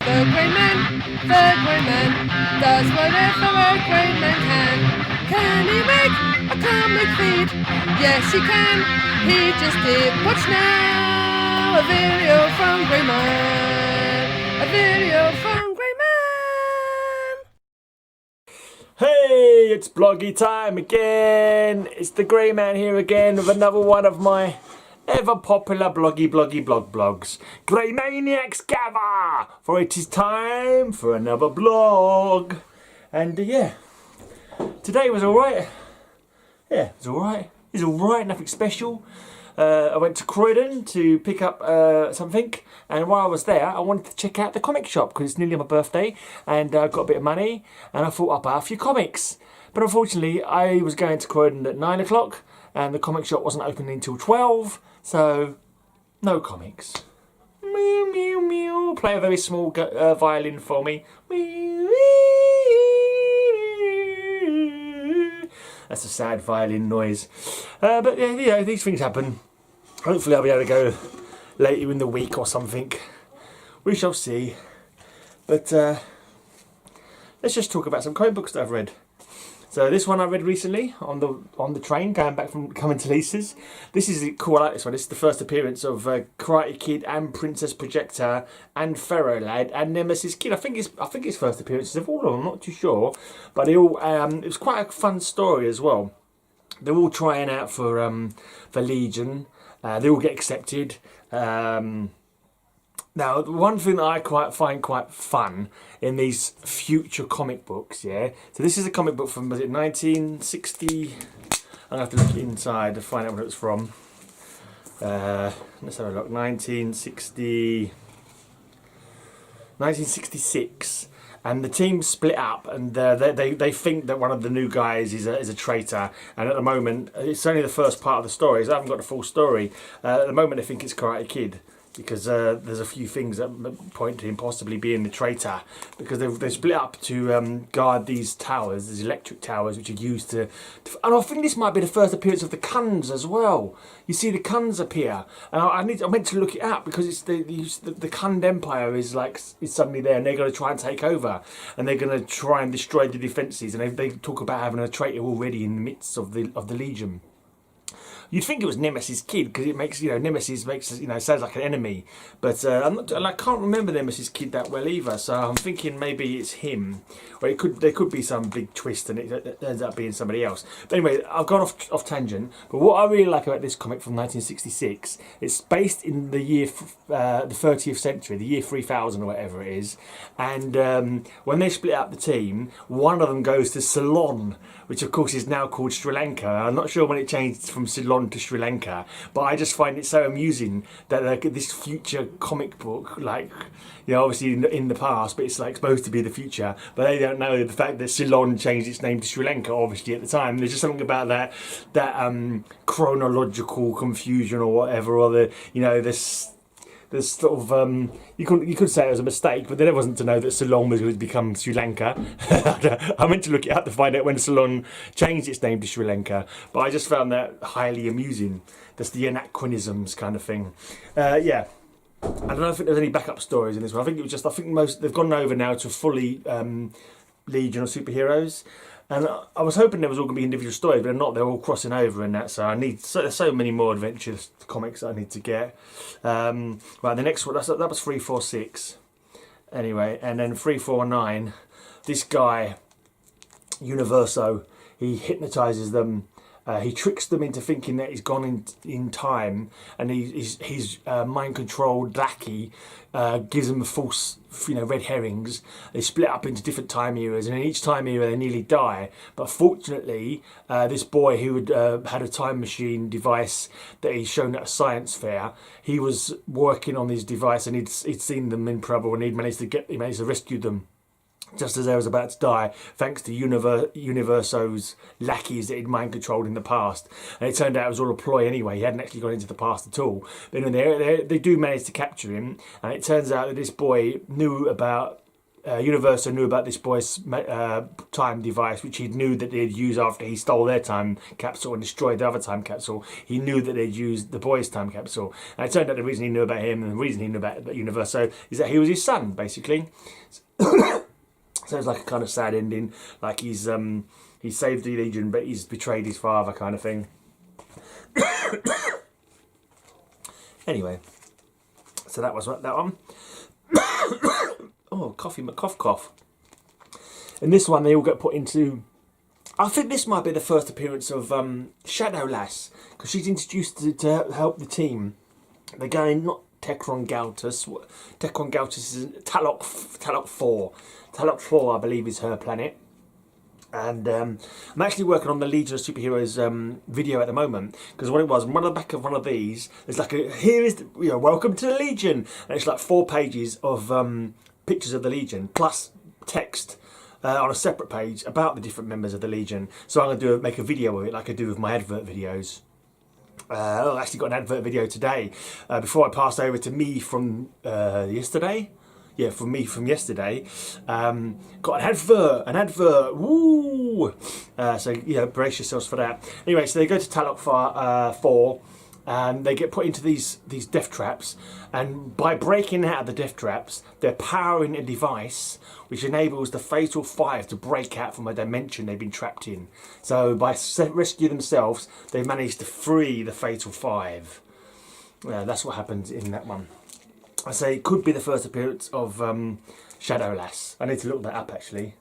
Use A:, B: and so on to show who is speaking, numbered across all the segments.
A: The Grey Man does whatever a Grey Man can. Can he make a comic feed? Yes, he can. He just did. Watch now, a video from Grey Man. A video from Grey Man.
B: Hey, it's Bloggy time again. It's the Grey Man here again with another one of my ever popular bloggy blogs. Grey Maniacs gather, for it is time for another blog. And yeah, today was alright. Yeah, it was alright. It was alright, nothing special. I went to Croydon to pick up something, and while I was there I wanted to check out the comic shop because it's nearly my birthday and I got a bit of money and I thought I'd buy a few comics. But unfortunately I was going to Croydon at 9 o'clock and the comic shop wasn't opening until 12, so no comics. Meow, meow, meow. Play a very small violin for me. That's a sad violin noise. But yeah, these things happen. Hopefully I'll be able to go later in the week or something. We shall see. But let's just talk about some comic books that I've read. So this one I read recently on the train coming to Lisa's. This is cool. I like this one. This is the first appearance of Karate Kid and Princess Projector and Pharaoh Lad and Nemesis Kid. I think it's first appearances of all of them. I'm not too sure, but they all it was quite a fun story as well. They're all trying out for Legion. They all get accepted. Now, the one thing that I find quite fun in these future comic books, yeah. So this is a comic book from, was it 1960? I'm gonna have to look inside to find out where it's from. Let's have a look. 1966. And the team split up, and they think that one of the new guys is a traitor. And at the moment, it's only the first part of the story, so I haven't got the full story. At the moment, they think it's Karate Kid, because there's a few things that point to him possibly being the traitor, because they've split up to guard these towers, these electric towers, which are used to and I think this might be the first appearance of the Kuns as well. You see the Kuns appear, and I meant to look it up because it's the Kun Empire is suddenly there, and they're going to try and take over, and they're going to try and destroy the defences, and they talk about having a traitor already in the midst of the Legion. You'd think it was Nemesis Kid because it makes, Nemesis makes, sounds like an enemy. But I can't remember Nemesis Kid that well either. So I'm thinking maybe it's him, or there could be some big twist and it ends up being somebody else. But anyway, I've gone off tangent. But what I really like about this comic from 1966, it's based in the year the 30th century, the year 3000 or whatever it is. And when they split up the team, one of them goes to Ceylon, which of course is now called Sri Lanka. I'm not sure when it changed from Ceylon to Sri Lanka, but I just find it so amusing that this future comic book, obviously in the past, but it's supposed to be the future, but they don't know the fact that Ceylon changed its name to Sri Lanka, obviously at the time. There's just something about that chronological confusion or whatever, or this sort of you could say it was a mistake, but then it wasn't to know that Ceylon was going to become Sri Lanka. I meant to look it up to find out when Ceylon changed its name to Sri Lanka, but I just found that highly amusing. That's the anachronisms kind of thing. Yeah, I don't think there's any backup stories in this one. I think they've gone over now to fully Legion of superheroes. And I was hoping there was all going to be individual stories, but they're not. They're all crossing over in that. So there's so many more adventures comics that I need to get. Right, the next one, that was 346. Anyway, and then 349. This guy, Universo, he hypnotizes them. He tricks them into thinking that he's gone in time, and his mind-controlled lackey gives them false, red herrings. They split up into different time eras, and in each time era they nearly die. But fortunately, this boy who had a time machine device that he's shown at a science fair, he was working on his device, and he'd seen them in trouble, and he managed to rescue them just as they was about to die, thanks to Universo's lackeys that he'd mind-controlled in the past. And it turned out it was all a ploy anyway. He hadn't actually gone into the past at all. But anyway, they do manage to capture him, and it turns out that this boy knew about Universo knew about this boy's time device, which he knew that they'd use after he stole their time capsule and destroyed the other time capsule. He knew that they'd used the boy's time capsule. And it turned out the reason he knew about him and the reason he knew about Universo is that he was his son, basically. So it's like a kind of sad ending. Like he saved the Legion, but he's betrayed his father, kind of thing. Anyway, so that was that one. Oh, cough. In this one, they all get put into... I think this might be the first appearance of Shadowless, because she's introduced to help the team. They're going, not Tekron Galtus. Tekron Galtus is Talok 4. Talok 4, I believe, is her planet. And I'm actually working on the Legion of Superheroes video at the moment, because what it was, on the back of one of these, there's like here is, welcome to the Legion, and it's like 4 pages of pictures of the Legion, plus text on a separate page about the different members of the Legion. So I'm going to make a video of it like I do with my advert videos. I actually got an advert video today, before I passed over to me from yesterday. Yeah, from me from yesterday. Got an advert, woo! So, brace yourselves for that. Anyway, so they go to Talok 4, and they get put into these death traps, and by breaking out of the death traps, they're powering a device which enables the Fatal 5 to break out from a dimension they've been trapped in. So by rescuing themselves, they've managed to free the Fatal 5. That's what happens in that one. I say it could be the first appearance of Shadowless. I need to look that up, actually.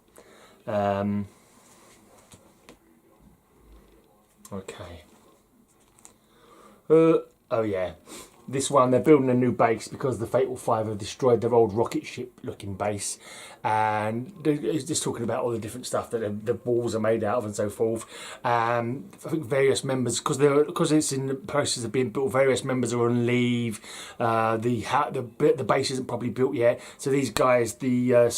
B: Okay. Oh yeah, this one they're building a new base because the Fatal 5 have destroyed their old rocket ship looking base, and it's just talking about all the different stuff that the walls are made out of and so forth. I think various members, because it's in the process of being built, various members are on leave. The base isn't probably built yet, so these guys, the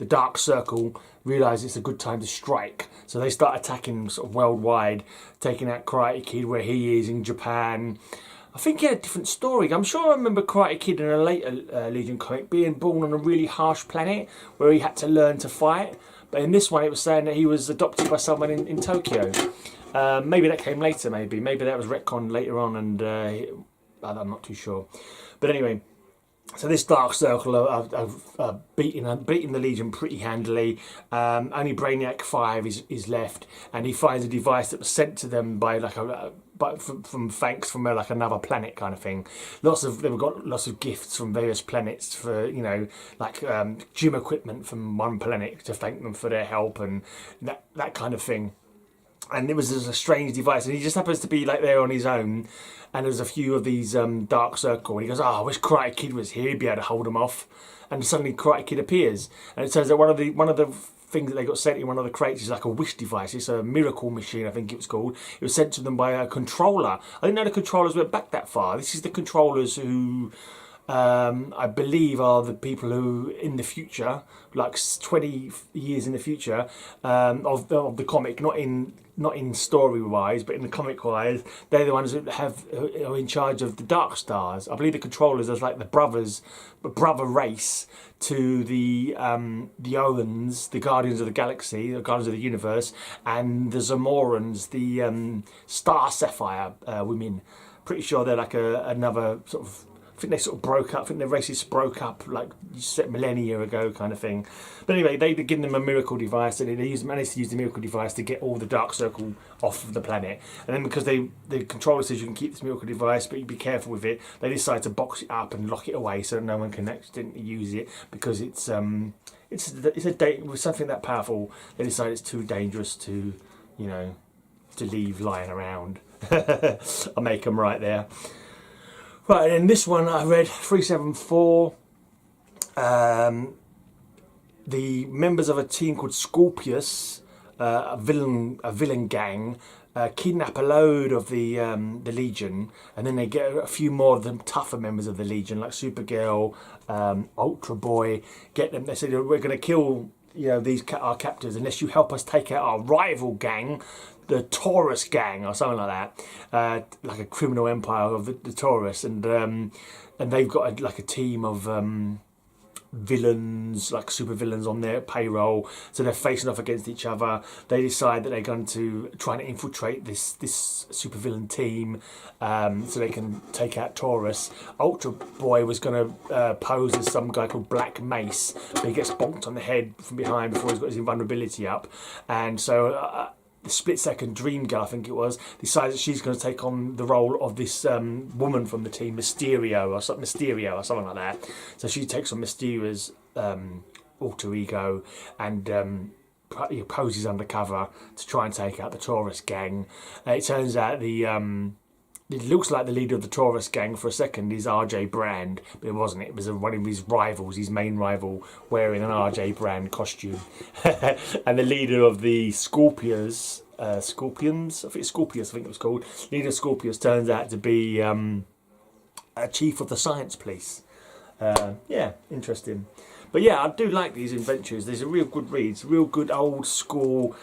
B: Dark Circle, realise it's a good time to strike. So they start attacking sort of worldwide, taking out Karate Kid where he is in Japan. I think he had a different story. I'm sure I remember Karate Kid in a later Legion comic being born on a really harsh planet where he had to learn to fight. But in this one it was saying that he was adopted by someone in Tokyo. Maybe that came later, maybe that was retconned later on, and I'm not too sure. But anyway, so this Dark Circle are beating the Legion pretty handily. Only Brainiac 5 is left, and he finds a device that was sent to them by from thanks from like another planet kind of thing. They've got lots of gifts from various planets for gym equipment from one planet to thank them for their help and that kind of thing. And it was a strange device, and he just happens to be like there on his own. And there's a few of these Dark Circle, and he goes, "Oh, I wish Karate Kid was here. He'd be able to hold them off." And suddenly Karate Kid appears, and it turns out one of the things that they got sent in one of the crates is like a wish device. It's a miracle machine, I think it was called. It was sent to them by a controller. I didn't know the controllers went back that far. This is the controllers who I believe are the people who in the future, like 20 years in the future, of the comic, not in story wise, but in the comic wise, they're the ones who are in charge of the Dark Stars. I believe the controllers are like the brother race to the Owens, the Guardians of the Galaxy, the Guardians of the Universe, and the Zamorans, the Star Sapphire women. Pretty sure they're like another sort of. I think they sort of broke up. I think the races broke up like millennia ago, kind of thing. But anyway, they give them a miracle device, and they managed to use the miracle device to get all the Dark Circle off of the planet. And then because the controller says you can keep this miracle device, but you be careful with it, they decide to box it up and lock it away so no one can accidentally use it because it's something that powerful. They decide it's too dangerous to leave lying around. I'll make them right there. Right, and in this one I read 374. The members of a team called Scorpius, a villain gang, kidnap a load of the Legion, and then they get a few more of the tougher members of the Legion, like Supergirl, Ultra Boy. Get them. They said we're going to kill our captors unless you help us take out our rival gang, the Taurus gang or something like that, like a criminal empire of the Taurus, and they've got a team of villains, like super villains on their payroll, so they're facing off against each other. They decide that they're going to try and infiltrate this super villain team, so they can take out Taurus. Ultra Boy was going to pose as some guy called Black Mace, but he gets bonked on the head from behind before he's got his invulnerability up, and so the split-second Dream Girl, I think it was, decides that she's going to take on the role of this woman from the team, Mysterio or something like that. So she takes on Mysterio's alter ego and poses undercover to try and take out the Taurus gang. It turns out it looks like the leader of the Taurus gang for a second is RJ Brand, but it wasn't. It was one of his rivals, his main rival, wearing an RJ Brand costume. And the leader of the Scorpions, I think it was called. Leader of Scorpions turns out to be a chief of the science police. Yeah, interesting. But yeah, I do like these adventures. These are real good reads, real good old school,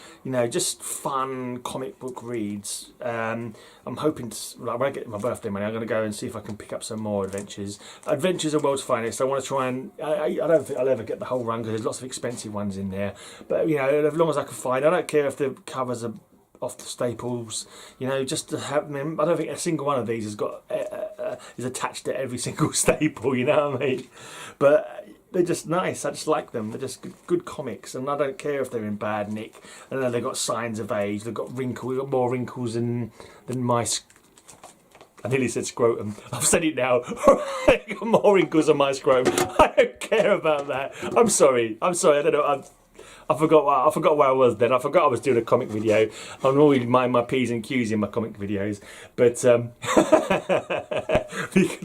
B: just fun comic book reads. I'm hoping to, when I get my birthday money, I'm going to go and see if I can pick up some more adventures. Adventures are World's Finest. I want to try and, I don't think I'll ever get the whole run because there's lots of expensive ones in there. But, as long as I can find, I don't care if the covers are off the staples, just to have them. I don't think a single one of these has got, is attached to every single staple, you know what I mean? But they're just nice. I just like them. They're just good comics, and I don't care if they're in bad nick. I know they've got signs of age. They've got wrinkles. They've got more wrinkles than my. I nearly said scrotum. I've said it now. They've got more wrinkles than my scrotum. I don't care about that. I'm sorry. I don't know. I forgot where I was then. I forgot I was doing a comic video. I'm always mind my P's and Q's in my comic videos. But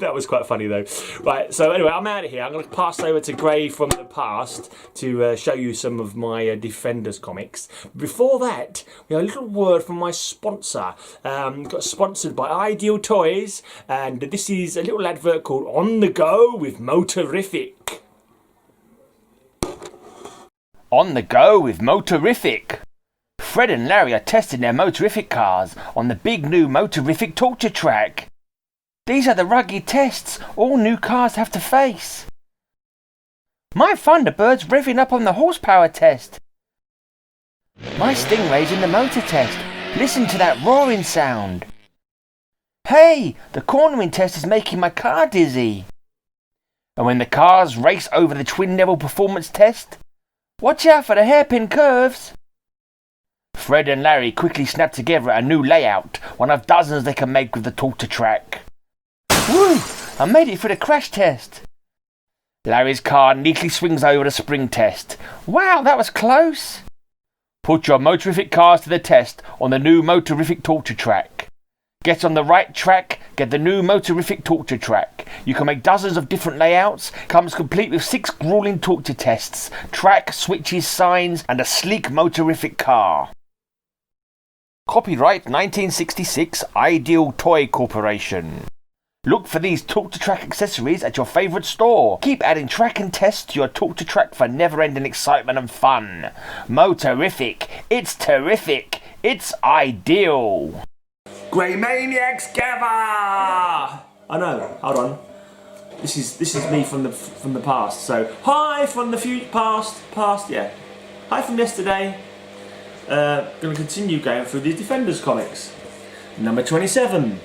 B: that was quite funny though. Right, so anyway, I'm out of here. I'm going to pass over to Gray from the past to show you some of my Defenders comics. Before that, we have a little word from my sponsor. Got sponsored by Ideal Toys, and this is a little advert called On The Go with Motorific.
C: On the go with Motorific. Fred and Larry are testing their Motorific cars on the big new Motorific torture track. These are the rugged tests all new cars have to face. My Thunderbird's revving up on the horsepower test. My Stingray's in the motor test. Listen to that roaring sound. Hey, the cornering test is making my car dizzy. And when the cars race over the twin level performance test, watch out for the hairpin curves. Fred and Larry quickly snap together a new layout, one of dozens they can make with the torture track. Woo! I made it for the crash test. Larry's car neatly swings over the spring test. Wow, that was close. Put your Motorific cars to the test on the new Motorific torture track. Get on the right track, get the new Motorific torture track. You can make dozens of different layouts, comes complete with 6 grueling torture tests, track, switches, signs, and a sleek Motorific car. Copyright 1966 Ideal Toy Corporation. Look for these torture track accessories at your favourite store. Keep adding track and tests to your torture track for never-ending excitement and fun. Motorific, it's terrific, it's ideal.
B: Grey Maniacs gather! I know. Hold on. This is me from the past. So hi from the future, past. Yeah. Hi from yesterday. Going to continue going through these Defenders comics. Number 27.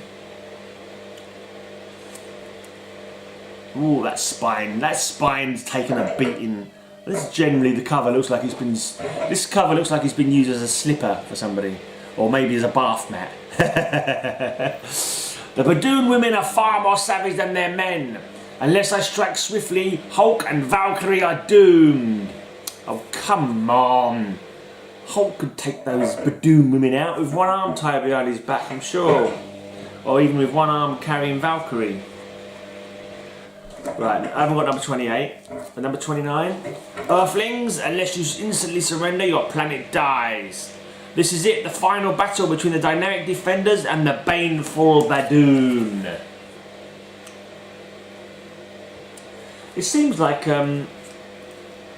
B: Ooh, that spine's taken a beating. This is generally the cover looks like it's been. This cover looks like it's been used as a slipper for somebody, or maybe as a bath mat. The Badoon women are far more savage than their men. Unless I strike swiftly, Hulk and Valkyrie are doomed. Oh, come on. Hulk could take those Badoon women out with one arm tied behind his back, I'm sure. Or even with one arm carrying Valkyrie. Right, I haven't got number 28. But number 29. Earthlings, unless you instantly surrender, your planet dies. This is it, the final battle between the dynamic Defenders and the baneful Badoon. It seems like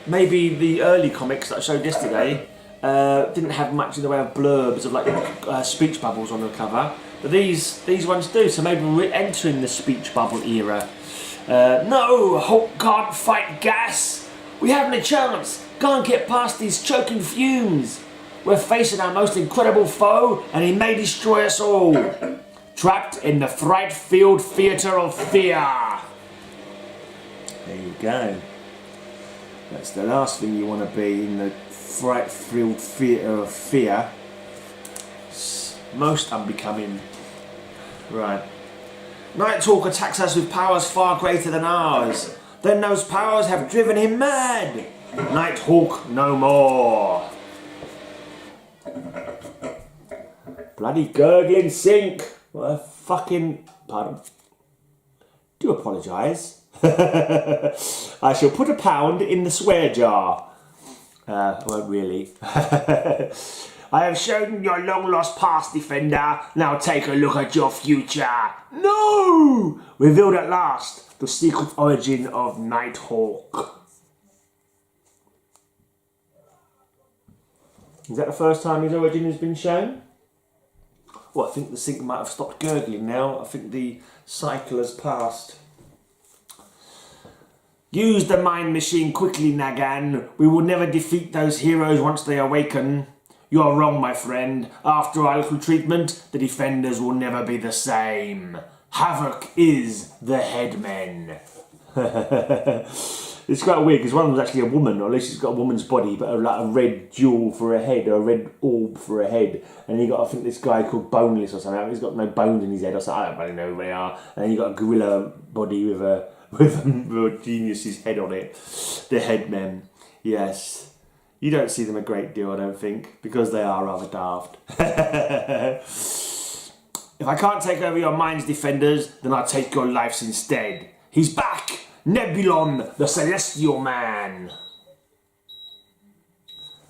B: maybe the early comics that I showed yesterday didn't have much in the way of blurbs of like speech bubbles on the cover, but these ones do. So maybe we're entering the speech bubble era. No, Hulk can't fight gas. We haven't a chance. Can't get past these choking fumes. We're facing our most incredible foe, and he may destroy us all. Trapped in the fright-filled theatre of fear. There you go. That's the last thing you want to be, in the fright-filled theatre of fear. It's most unbecoming. Right. Nighthawk attacks us with powers far greater than ours. Then those powers have driven him mad. Nighthawk no more. Bloody gurgling sink. What a fucking... Pardon. Do apologise. I shall put £1 in the swear jar. I won't really. I have shown your long-lost past, Defender. Now take a look at your future. No! Revealed at last, the secret origin of Nighthawk. Is that the first time his origin has been shown? Well, I think the sink might have stopped gurgling now. I think the cycle has passed. Use the mind machine quickly, Nagan. We will never defeat those heroes once they awaken. You're wrong, my friend. After our little treatment, the defenders will never be the same. Havoc is the headman. It's quite weird because one of them's actually a woman, or at least she's got a woman's body, but like a red jewel for a head, or a red orb for a head. And you got, I think, this guy called Boneless or something. He's got no bones in his head or something. I don't really know who they are. And then you got a gorilla body with a genius's head on it. The headmen. Yes. You don't see them a great deal, I don't think, because they are rather daft. If I can't take over your mind's defenders, then I'll take your lives instead. He's back! Nebulon, the Celestial Man.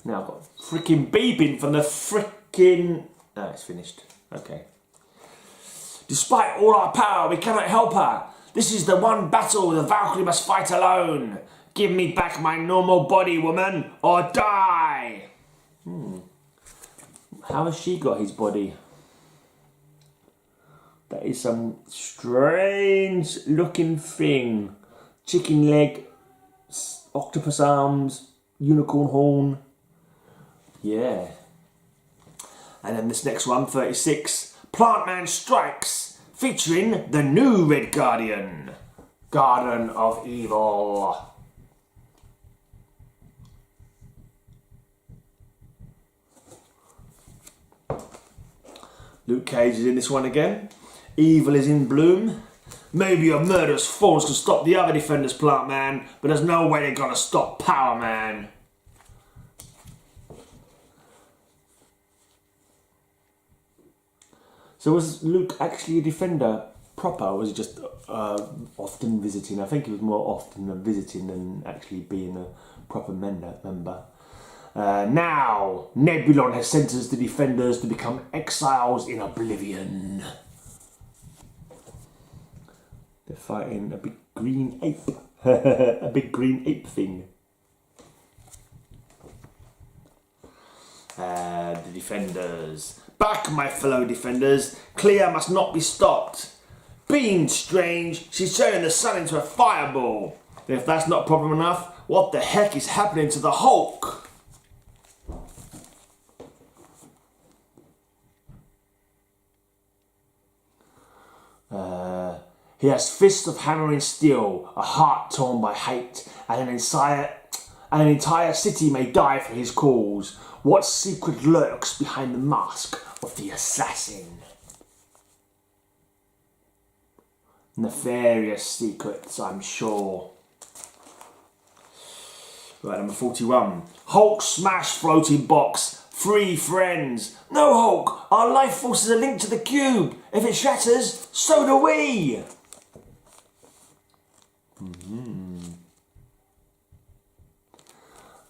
B: Now I've got freaking beeping from the freaking... Oh, it's finished. Okay. Despite all our power, we cannot help her. This is the one battle the Valkyrie must fight alone. Give me back my normal body, woman, or die! How has she got his body? That is some strange looking thing. Chicken leg, octopus arms, unicorn horn. Yeah. And then this next one, 36. Plant Man Strikes, featuring the new Red Guardian. Garden of Evil. Luke Cage is in this one again. Evil is in bloom. Maybe your murderous force can stop the other defenders, Plant Man, but there's no way they're gonna stop Power Man. So was Luke actually a defender proper, or was he just often visiting? I think he was more often than visiting than actually being a proper member. Now, Nebulon has sentenced the defenders to become exiles in oblivion. They're fighting a big green ape. A big green ape thing. The defenders. Back, my fellow defenders. Clea must not be stopped. Being strange, she's turning the sun into a fireball. And if that's not problem enough, what the heck is happening to the Hulk? He has fists of hammering steel, a heart torn by hate, and an entire city may die for his cause. What secret lurks behind the mask of the assassin? Nefarious secrets, I'm sure. Right, number 41. Hulk smash floating box. Free friends. No, Hulk, our life force is a link to the cube. If it shatters, so do we.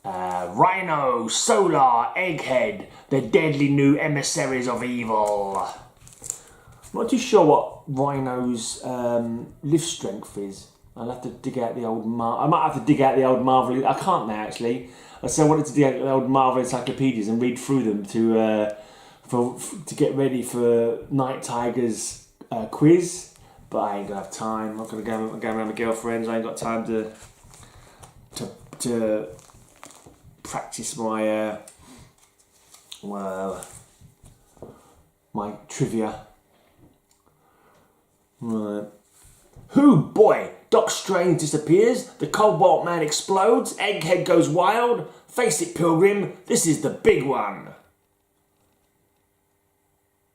B: Rhino, Solar, Egghead, the deadly new emissaries of evil. I'm not too sure what Rhino's lift strength is. I'll have to dig out the old I might have to dig out the old Marvel. I can't now actually. So I wanted to dig out the old Marvel encyclopedias and read through them to get ready for Night Tiger's quiz. but I ain't gonna have time. I'm not gonna go around my girlfriends. I ain't got time to practice my my trivia. Right. Who, boy? Doc Strange disappears. The Cobalt Man explodes. Egghead goes wild. Face it, Pilgrim. This is the big one.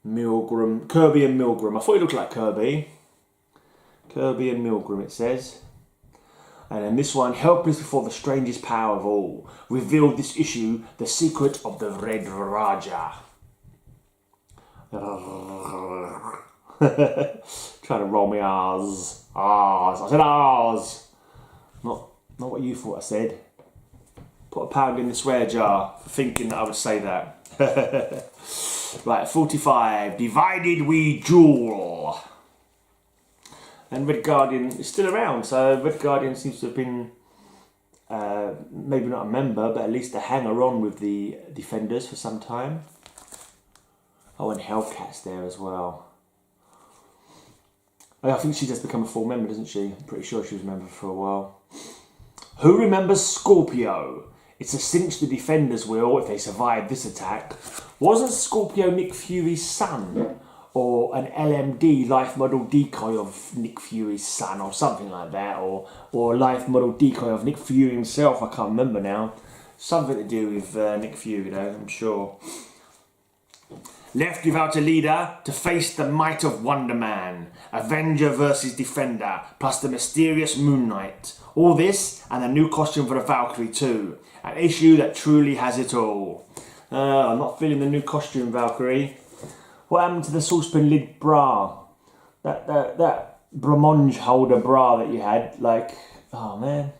B: Milgram, Kirby and Milgram. I thought he looked like Kirby. Kirby and Milgram, it says. And then this one, helpless before the strangest power of all, revealed this issue, the secret of the Red Raja. Trying to roll my R's. R's. I said R's. Not what you thought I said. Put a pound in the swear jar for thinking that I would say that. Right, 45. Divided we jewel. And Red Guardian is still around, so Red Guardian seems to have been maybe not a member, but at least a hanger-on with the Defenders for some time. Oh, and Hellcat's there as well. I think she just become a full member, doesn't she? I'm pretty sure she was a member for a while. Who remembers Scorpio? It's a cinch the Defenders will if they survive this attack. Wasn't Scorpio Nick Fury's son? Or an LMD, life model decoy of Nick Fury's son, or something like that, or a life model decoy of Nick Fury himself, I can't remember now. Something to do with Nick Fury though, I'm sure. Left without a leader to face the might of Wonder Man, Avenger versus Defender, plus the mysterious Moon Knight. All this, and a new costume for the Valkyrie too. An issue that truly has it all. I'm not feeling the new costume, Valkyrie. What happened to the saucepan lid bra? That Bramonge holder bra that you had, like, oh man,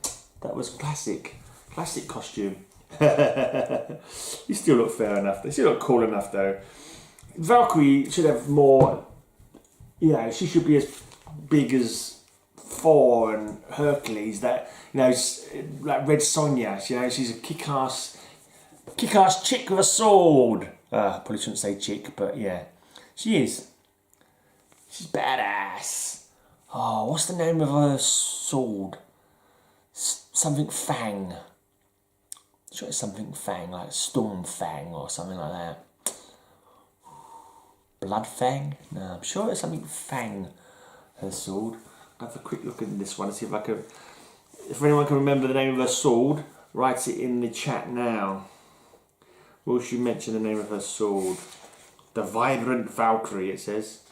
B: that was classic costume. You still look fair enough. They still look cool enough though. Valkyrie should have more, you know, she should be as big as Thor and Hercules, that, you know, like Red Sonja, you know, she's a kick-ass chick with a sword. I probably shouldn't say chick, but yeah, she is. She's badass. Oh, what's the name of her sword? Something Fang. I'm sure it's something Fang, like Storm Fang or something like that. Blood Fang? No, I'm sure it's something Fang, her sword. I'll have a quick look at this one and see if I can. If anyone can remember the name of her sword, write it in the chat now. Will she mention the name of her sword? The Vibrant Valkyrie, it says.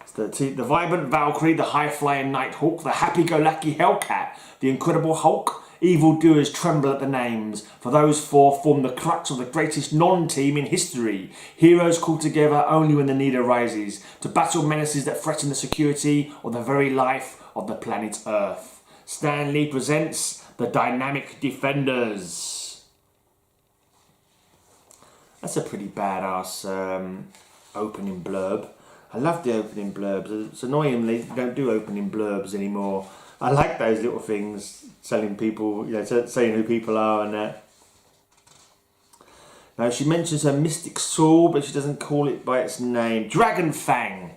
B: It's the Vibrant Valkyrie, the High-Flying Nighthawk, the Happy-Go-Lucky Hellcat, the Incredible Hulk. Evildoers tremble at the names, for those four form the crux of the greatest non-team in history. Heroes call together only when the need arises, to battle menaces that threaten the security or the very life of the planet Earth. Stan Lee presents the Dynamic Defenders. That's a pretty badass opening blurb. I love the opening blurbs. It's annoying they don't do opening blurbs anymore. I like those little things, telling people, you know, saying who people are and that. Now she mentions her mystic sword, but she doesn't call it by its name. Dragon Fang.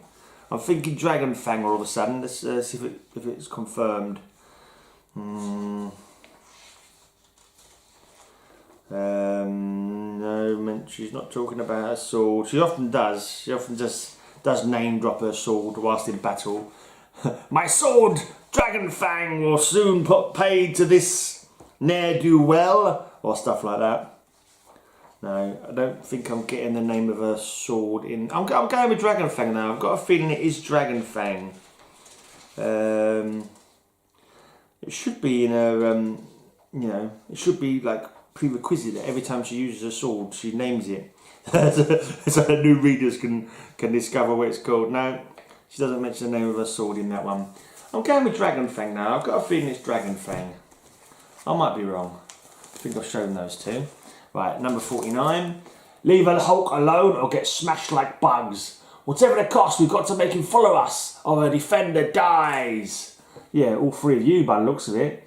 B: I'm thinking Dragon Fang all of a sudden. Let's see if it's confirmed. No, she's not talking about her sword. She often does. She often just does name drop her sword whilst in battle. My sword, Dragon Fang, will soon put paid to this ne'er-do-well, or stuff like that. No, I don't think I'm getting the name of her sword in. I'm going with Dragon Fang now. I've got a feeling it is Dragon Fang. It should be in her, you know, it should be like prerequisite that every time she uses a sword, she names it. So new readers can discover what it's called. No, she doesn't mention the name of her sword in that one. I'm going with Dragon Fang now. I've got a feeling it's Dragon Fang. I might be wrong. I think I've shown those two. Right, number 49. Leave a Hulk alone or get smashed like bugs. Whatever the cost, we've got to make him follow us or a Defender dies. Yeah, all three of you by the looks of it.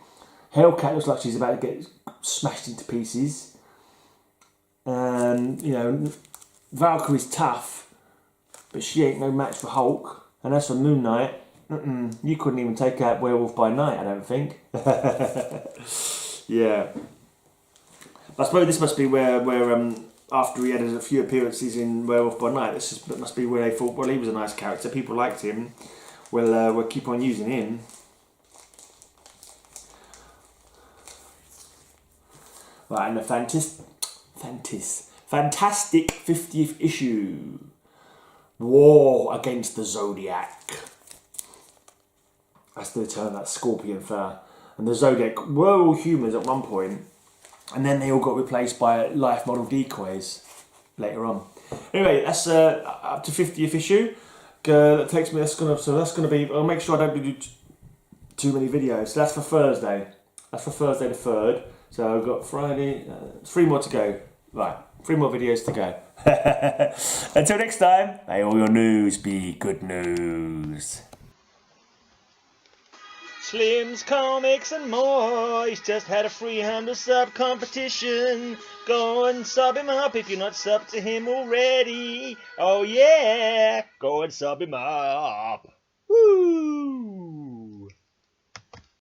B: Hellcat looks like she's about to get smashed into pieces. You know, Valkyrie's tough. but she ain't no match for Hulk. And as for Moon Knight, you couldn't even take out Werewolf by Night, I don't think. Yeah. I suppose this must be where after he had a few appearances in Werewolf by Night, must be where they thought, well, he was a nice character, people liked him, we'll keep on using him. Right, and the fantastic 50th issue. War against the Zodiac. That's the return of that Scorpion fella. And the Zodiac were all humans at one point, and then they all got replaced by life model decoys later on. Anyway, that's up to 50th issue. That takes me. That's gonna be. I'll make sure I don't do too many videos. So that's for Thursday. That's for Thursday the 3rd. So I've got Friday. 3 more to go. Right, 3 more videos to go. Until next time, may all your news be good news.
C: Slim's Comics and more. He's just had a free handle sub competition. Go and sub him up if you're not subbed to him already. Oh yeah, go and sub him up. Woo!